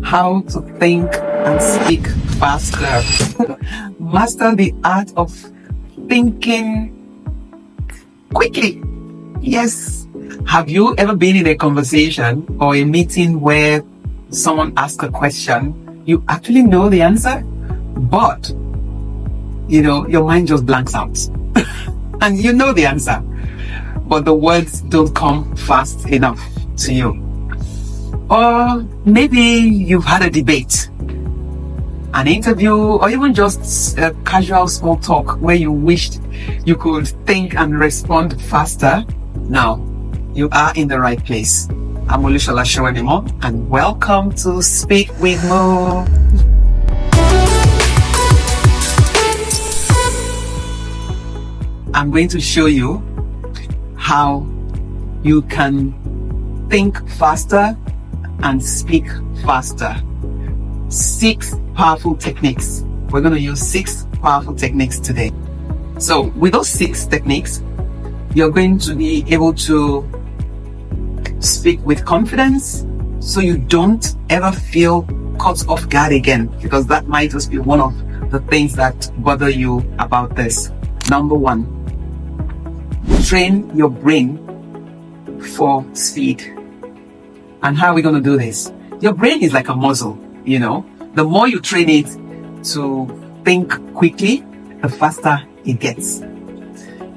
how to think and speak faster. Master the art of thinking quickly. Yes. Have you ever been in a conversation or a meeting where someone asks a question, you actually know the answer, but your mind just blanks out and you know the answer, but the words don't come fast enough to you? Or maybe you've had a debate, an interview, or even just a casual small talk where you wished you could think and respond faster. Now, you are in the right place. I'm Olushola Showemimo, and welcome to Speak with Mo. I'm going to show you how you can think faster and speak faster. 6 powerful techniques. We're going to use 6 powerful techniques today. So with those 6 techniques, you're going to be able to speak with confidence, so you don't ever feel caught off guard again, because that might just be one of the things that bother you about this. Number 1, train your brain for speed. And how are we going to do this? Your brain is like a muscle, The more you train it to think quickly, the faster it gets.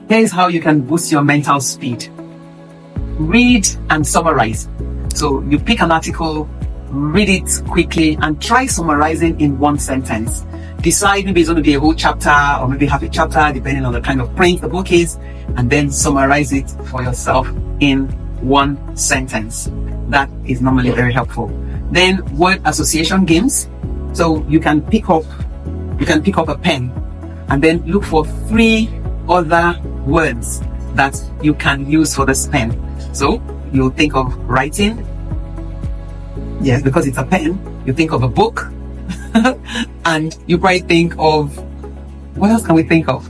Here's how you can boost your mental speed. Read and summarize. So you pick an article, read it quickly, and try summarizing in 1 sentence. Decide maybe it's going to be a whole chapter or maybe half a chapter, depending on the kind of print the book is, and then summarize it for yourself in 1 sentence. That is normally very helpful. Then word association games. So you can pick up a pen and then look for 3 other words that you can use for this pen. So you think of writing. Yes, because it's a pen. You think of a book. And you probably think of, what else can we think of?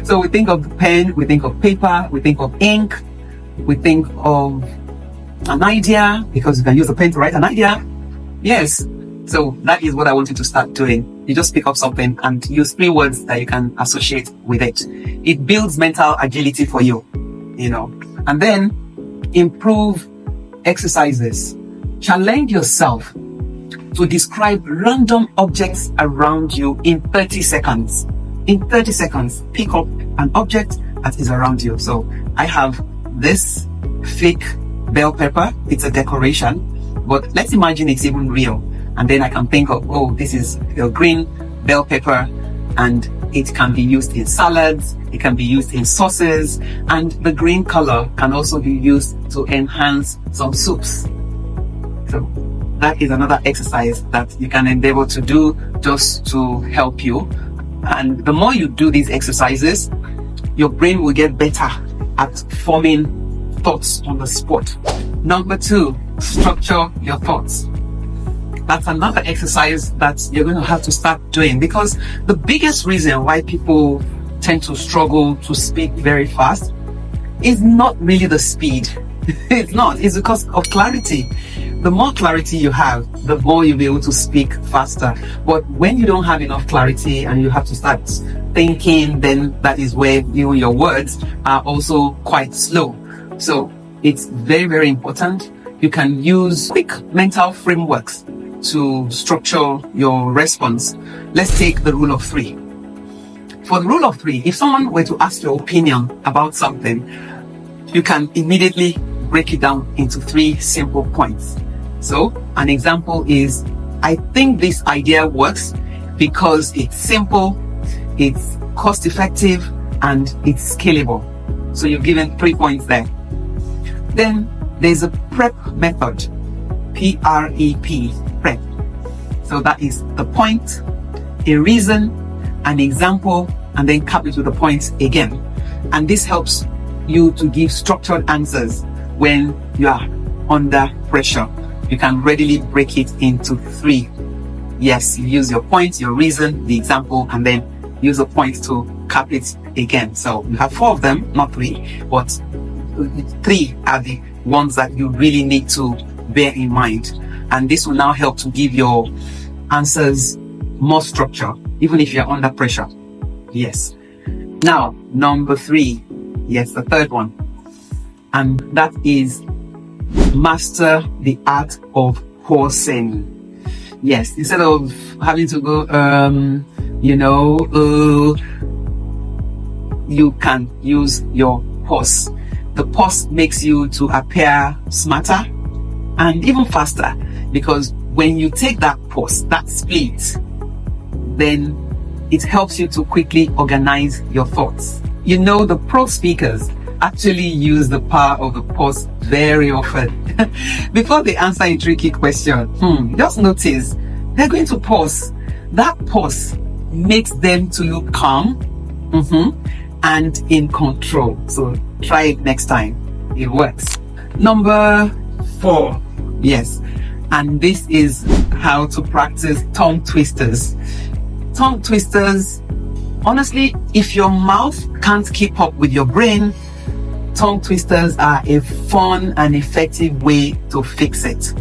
So we think of pen, we think of paper, we think of ink, we think of an idea, because you can use a pen to write an idea. Yes. So that is what I want you to start doing. You just pick up something and use 3 words that you can associate with it. It builds mental agility for you, And then improve exercises. Challenge yourself to describe random objects around you in 30 seconds. In 30 seconds, pick up an object that is around you. So I have this fake bell pepper. It's a decoration, but let's imagine it's even real. And then I can think of, this is a green bell pepper, and it can be used in salads, it can be used in sauces, and the green color can also be used to enhance some soups. So that is another exercise that you can endeavor to do just to help you. And the more you do these exercises, your brain will get better at forming thoughts on the spot. Number 2, structure your thoughts. That's another exercise that you're going to have to start doing, because the biggest reason why people tend to struggle to speak very fast is not really the speed. It's not. It's because of clarity. The more clarity you have, the more you'll be able to speak faster. But when you don't have enough clarity and you have to start thinking, then that is where your words are also quite slow. So it's very, very important. You can use quick mental frameworks to structure your response. Let's take the rule of 3. For the rule of 3, if someone were to ask your opinion about something, you can immediately break it down into 3 simple points. So an example is, I think this idea works because it's simple, it's cost effective, and it's scalable. So you've given 3 points there. Then there's a PREP method. P-R-E-P, PREP. So that is the point, a reason, an example, and then cap it with a point again. And this helps you to give structured answers when you are under pressure. You can readily break it into 3. Yes, you use your point, your reason, the example, and then use a point to cap it again. So you have 4 of them, not 3, but 3 are the ones that you really need to bear in mind. And this will now help to give your answers more structure, even if you're under pressure. Yes. Now, number 3. Yes, the third one. And that is master the art of pausing. Yes, instead of having to go, you can use your pause. The pause makes you to appear smarter and even faster, because when you take that pause, that split, then it helps you to quickly organize your thoughts. The pro speakers actually use the power of the pause very often. Before they answer a tricky question, just notice they're going to pause. That pause makes them to look calm and in control. So try it next time. It works. Number 4. Yes. And this is how to practice tongue twisters. Tongue twisters, honestly, if your mouth can't keep up with your brain, tongue twisters are a fun and effective way to fix it.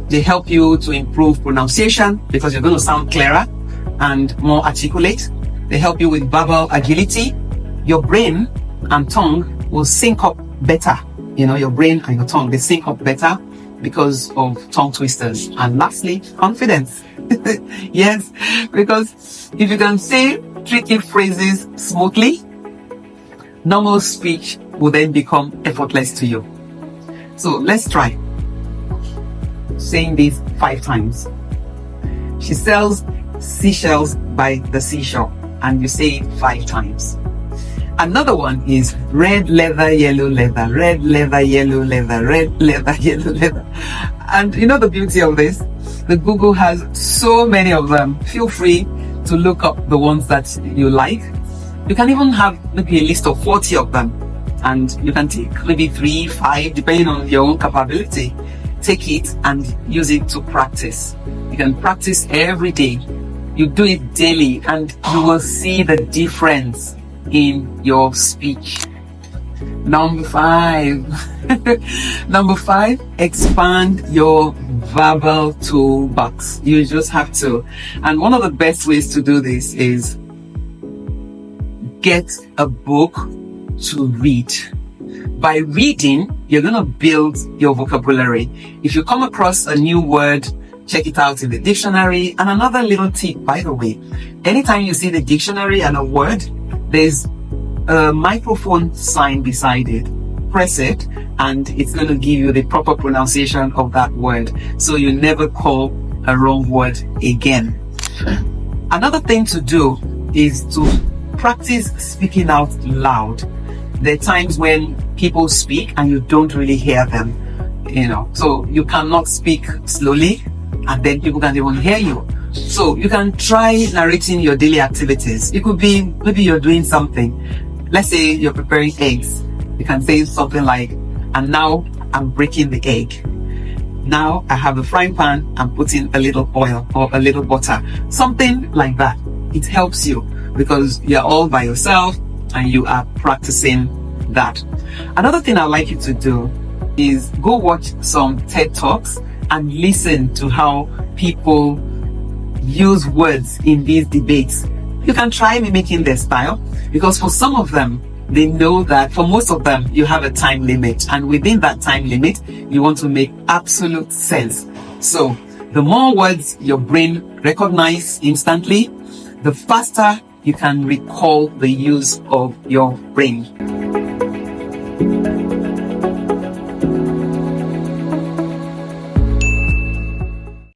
They help you to improve pronunciation because you're going to sound clearer and more articulate. They help you with verbal agility. Your brain and tongue will sync up better. Your brain and your tongue, they sync up better because of tongue twisters. And lastly, confidence. Yes, because if you can say tricky phrases smoothly, normal speech will then become effortless to you. So let's try saying this 5 times. She sells seashells by the seashore, and you say it 5 times. Another one is red leather, yellow leather, red leather, yellow leather, red leather, yellow leather. And the beauty of this? The Google has so many of them. Feel free to look up the ones that you like. You can even have maybe a list of 40 of them, and you can take maybe 3, 5, depending on your own capability. Take it and use it to practice. You can practice every day. You do it daily, and you will see the difference in your speech. Number 5. Number 5, expand your verbal toolbox. You just have to. And one of the best ways to do this is get a book to read. By reading, you're going to build your vocabulary. If you come across a new word, check it out in the dictionary. And another little tip, by the way, anytime you see the dictionary and a word, there's a microphone sign beside it. Press it, and it's going to give you the proper pronunciation of that word, so you never call a wrong word again. Another thing to do is to practice speaking out loud. There are times when people speak and you don't really hear them, so you cannot speak slowly and then people can't even hear you. So you can try narrating your daily activities. It could be maybe you're doing something. Let's say you're preparing eggs. You can say something like, and now I'm breaking the egg. Now I have a frying pan, I'm putting a little oil or a little butter. Something like that. It helps you because you're all by yourself and you are practicing that. Another thing I'd like you to do is go watch some TED Talks and listen to how people use words in these debates. You can try mimicking their style, because for some of them, they know that for most of them, you have a time limit, and within that time limit, you want to make absolute sense. So the more words your brain recognizes instantly, the faster you can recall the use of your brain.